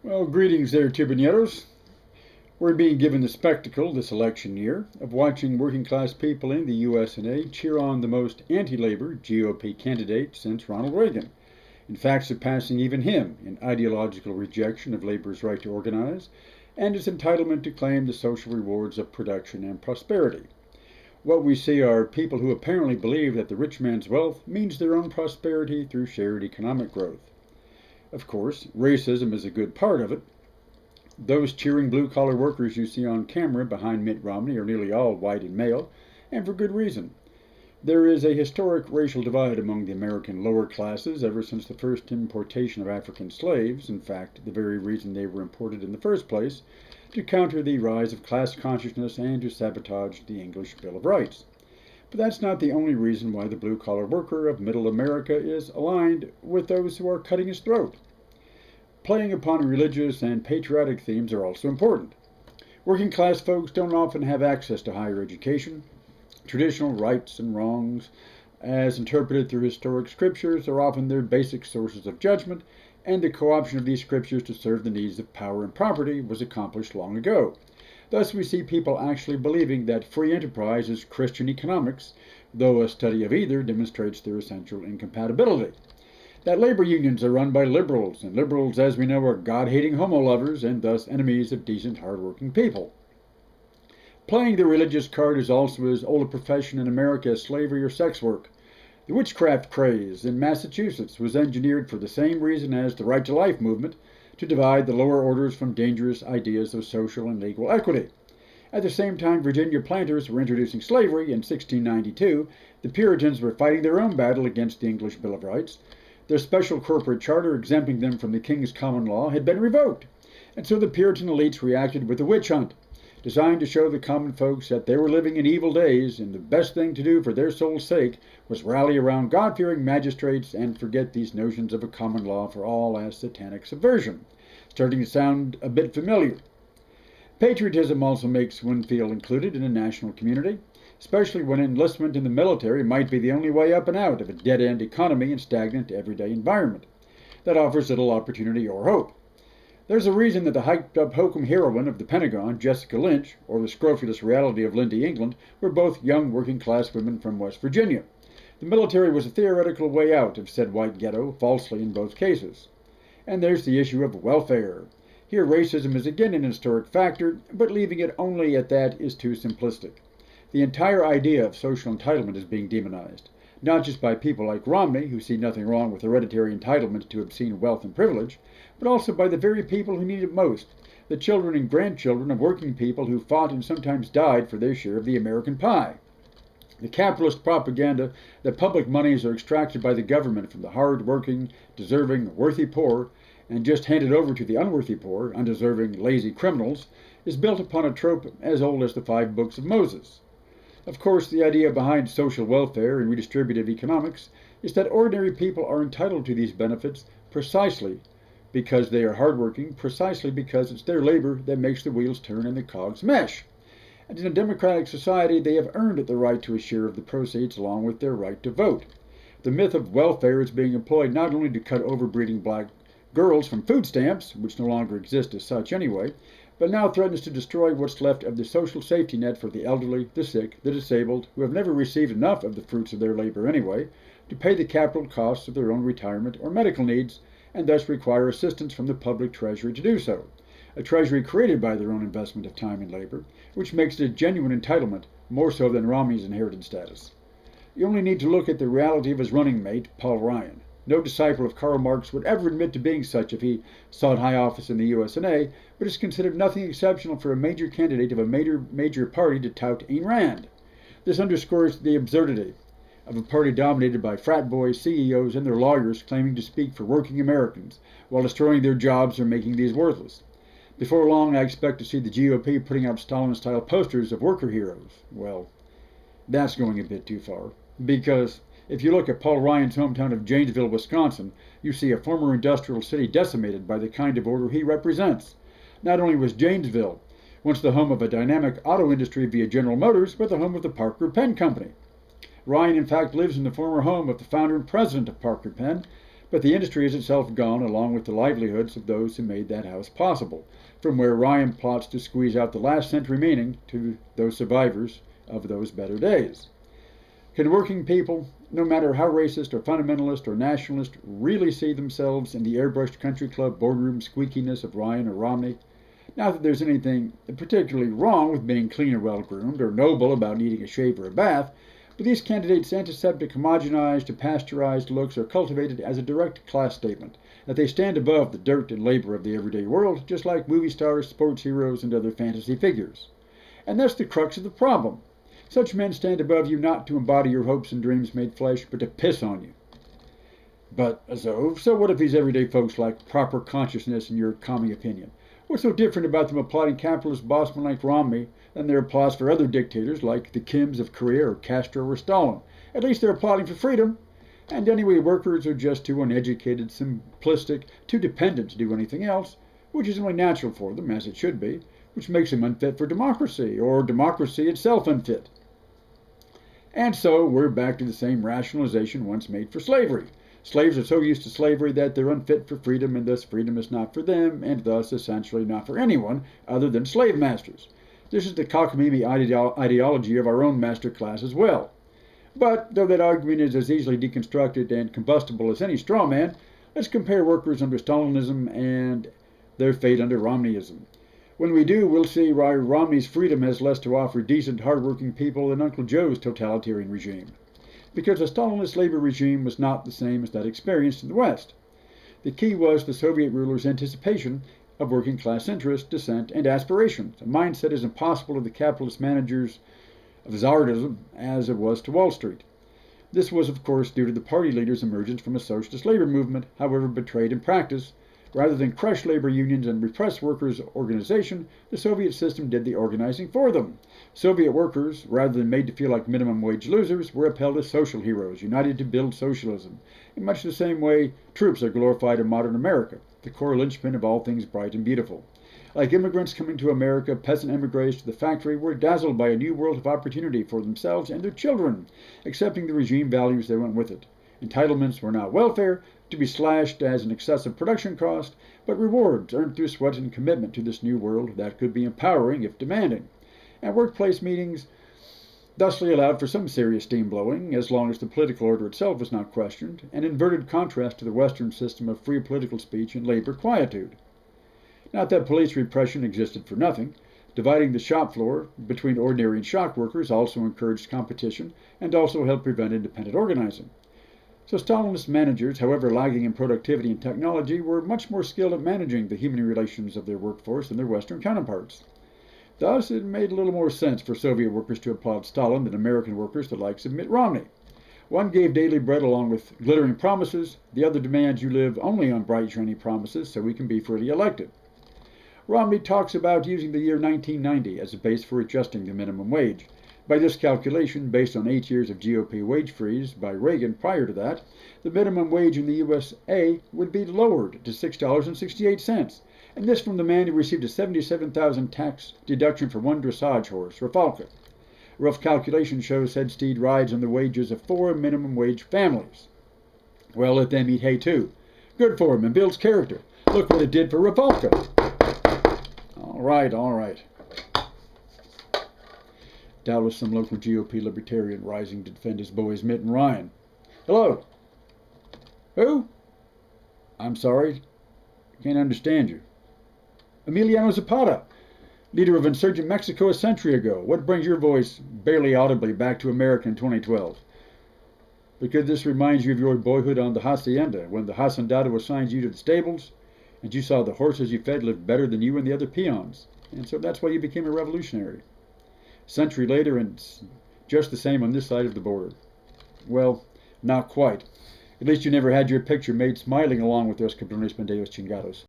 Well, greetings there, Tubaneros. We're being given the spectacle this election year of watching working class people in the USA cheer on the most anti-labor GOP candidate since Ronald Reagan, in fact surpassing even him in ideological rejection of labor's right to organize and its entitlement to claim the social rewards of production and prosperity. What we see are people who apparently believe that the rich man's wealth means their own prosperity through shared economic growth. Of course, racism is a good part of it. Those cheering blue-collar workers you see on camera behind Mitt Romney are nearly all white and male, and for good reason. There is a historic racial divide among the American lower classes ever since the first importation of African slaves, in fact, the very reason they were imported in the first place, to counter the rise of class consciousness and to sabotage the English Bill of Rights. But that's not the only reason why the blue-collar worker of middle America is aligned with those who are cutting his throat. Playing upon religious and patriotic themes are also important. Working class folks don't often have access to higher education. Traditional rights and wrongs, as interpreted through historic scriptures, are often their basic sources of judgment, and the co-option of these scriptures to serve the needs of power and property was accomplished long ago. Thus, we see people actually believing that free enterprise is Christian economics, though a study of either demonstrates their essential incompatibility. That labor unions are run by liberals, and liberals, as we know, are God-hating homo lovers and thus enemies of decent, hard-working people. Playing the religious card is also as old a profession in America as slavery or sex work. The witchcraft craze in Massachusetts was engineered for the same reason as the Right to Life movement, to divide the lower orders from dangerous ideas of social and legal equity. At the same time Virginia planters were introducing slavery in 1692, the Puritans were fighting their own battle against the English Bill of Rights. Their special corporate charter exempting them from the king's common law had been revoked, and so the Puritan elites reacted with a witch hunt, designed to show the common folks that they were living in evil days, and the best thing to do for their soul's sake was rally around God-fearing magistrates and forget these notions of a common law for all as satanic subversion. Starting to sound a bit familiar. Patriotism also makes one feel included in a national community, especially when enlistment in the military might be the only way up and out of a dead-end economy and stagnant everyday environment. That offers little opportunity or hope. There's a reason that the hyped-up hokum heroine of the Pentagon, Jessica Lynch, or the scrofulous reality of Lindy England, were both young working-class women from West Virginia. The military was a theoretical way out of said white ghetto, falsely in both cases. And there's the issue of welfare. Here racism is again an historic factor, but leaving it only at that is too simplistic. The entire idea of social entitlement is being demonized, not just by people like Romney, who see nothing wrong with hereditary entitlement to obscene wealth and privilege, but also by the very people who need it most, the children and grandchildren of working people who fought and sometimes died for their share of the American pie. The capitalist propaganda that public monies are extracted by the government from the hard-working, deserving, worthy poor, and just handed over to the unworthy poor, undeserving, lazy criminals, is built upon a trope as old as the 5 books of Moses. Of course, the idea behind social welfare and redistributive economics is that ordinary people are entitled to these benefits precisely because they are hardworking, precisely because it's their labor that makes the wheels turn and the cogs mesh. And in a democratic society, they have earned the right to a share of the proceeds along with their right to vote. The myth of welfare is being employed not only to cut overbreeding black girls from food stamps, which no longer exist as such anyway, but now threatens to destroy what's left of the social safety net for the elderly, the sick, the disabled, who have never received enough of the fruits of their labor anyway, to pay the capital costs of their own retirement or medical needs, and thus require assistance from the public treasury to do so. A treasury created by their own investment of time and labor, which makes it a genuine entitlement, more so than Romney's inherited status. You only need to look at the reality of his running mate, Paul Ryan. No disciple of Karl Marx would ever admit to being such if he sought high office in the USA, but is considered nothing exceptional for a major candidate of a major party to tout Ayn Rand. This underscores the absurdity of a party dominated by frat boys, CEOs, and their lawyers claiming to speak for working Americans, while destroying their jobs or making these worthless. Before long, I expect to see the GOP putting up Stalin-style posters of worker heroes. Well, that's going a bit too far, because if you look at Paul Ryan's hometown of Janesville, Wisconsin, you see a former industrial city decimated by the kind of order he represents. Not only was Janesville once the home of a dynamic auto industry via General Motors, but the home of the Parker Pen Company. Ryan, in fact, lives in the former home of the founder and president of Parker Pen, But the industry is itself gone, along with the livelihoods of those who made that house possible, from where Ryan plots to squeeze out the last cent remaining to those survivors of those better days. Can working people, no matter how racist or fundamentalist or nationalist, really see themselves in the airbrushed country club boardroom squeakiness of Ryan or Romney? Not that there's anything particularly wrong with being clean or well-groomed, or noble about needing a shave or a bath, but these candidates' antiseptic, homogenized, or pasteurized looks are cultivated as a direct class statement, that they stand above the dirt and labor of the everyday world, just like movie stars, sports heroes, and other fantasy figures. And that's the crux of the problem. Such men stand above you not to embody your hopes and dreams made flesh, but to piss on you. But, so what if these everyday folks lack proper consciousness in your common opinion? What's so different about them applauding capitalist bossmen like Romney than their applause for other dictators like the Kims of Korea or Castro or Stalin? At least they're applauding for freedom. And anyway, workers are just too uneducated, simplistic, too dependent to do anything else, which is only natural for them, as it should be, which makes them unfit for democracy, or democracy itself unfit. And so we're back to the same rationalization once made for slavery. Slaves are so used to slavery that they're unfit for freedom, and thus freedom is not for them, and thus essentially not for anyone other than slave masters. This is the cockamamie ideology of our own master class as well. But though that argument is as easily deconstructed and combustible as any straw man, let's compare workers under Stalinism and their fate under Romneyism. When we do, we'll see why Romney's freedom has less to offer decent, hard-working people than Uncle Joe's totalitarian regime. Because the Stalinist labor regime was not the same as that experienced in the West. The key was the Soviet rulers' anticipation of working-class interest, dissent, and aspirations, a mindset as impossible to the capitalist managers of Tsardism as it was to Wall Street. This was, of course, due to the party leaders' emergence from a socialist labor movement, however betrayed in practice. Rather than crush labor unions and repress workers' organization, the Soviet system did the organizing for them. Soviet workers, rather than made to feel like minimum wage losers, were upheld as social heroes, united to build socialism, in much the same way troops are glorified in modern America, the core linchpin of all things bright and beautiful. Like immigrants coming to America, peasant emigres to the factory were dazzled by a new world of opportunity for themselves and their children, accepting the regime values that went with it. Entitlements were not welfare, to be slashed as an excessive production cost, but rewards earned through sweat and commitment to this new world that could be empowering if demanding. And workplace meetings thusly allowed for some serious steam blowing, as long as the political order itself was not questioned, an inverted contrast to the Western system of free political speech and labor quietude. Not that police repression existed for nothing. Dividing the shop floor between ordinary and shock workers also encouraged competition and also helped prevent independent organizing. So Stalinist managers, however lagging in productivity and technology, were much more skilled at managing the human relations of their workforce than their Western counterparts. Thus, it made a little more sense for Soviet workers to applaud Stalin than American workers the likes of Mitt Romney. One gave daily bread along with glittering promises. The other demands you live only on bright, shiny promises so we can be freely elected. Romney talks about using the year 1990 as a base for adjusting the minimum wage. By this calculation, based on 8 years of GOP wage freeze by Reagan prior to that, the minimum wage in the USA would be lowered to $6.68, and this from the man who received a $77,000 tax deduction for one dressage horse, Rafalka. A rough calculation shows said steed rides on the wages of 4 minimum wage families. Well, let them eat hay too. Good for him and builds character. Look what it did for Rafalka. All right. Doubtless some local GOP libertarian rising to defend his boys Mitt and Ryan. Hello? Who? I'm sorry. Can't understand you. Emiliano Zapata, leader of insurgent Mexico a century ago. What brings your voice barely audibly back to America in 2012? Because this reminds you of your boyhood on the hacienda, when the hacendado assigned you to the stables, and you saw the horses you fed lived better than you and the other peons. And so that's why you became a revolutionary. A century later, and it's just the same on this side of the border. Well, not quite. At least you never had your picture made smiling along with those cabrones pendeos chingados.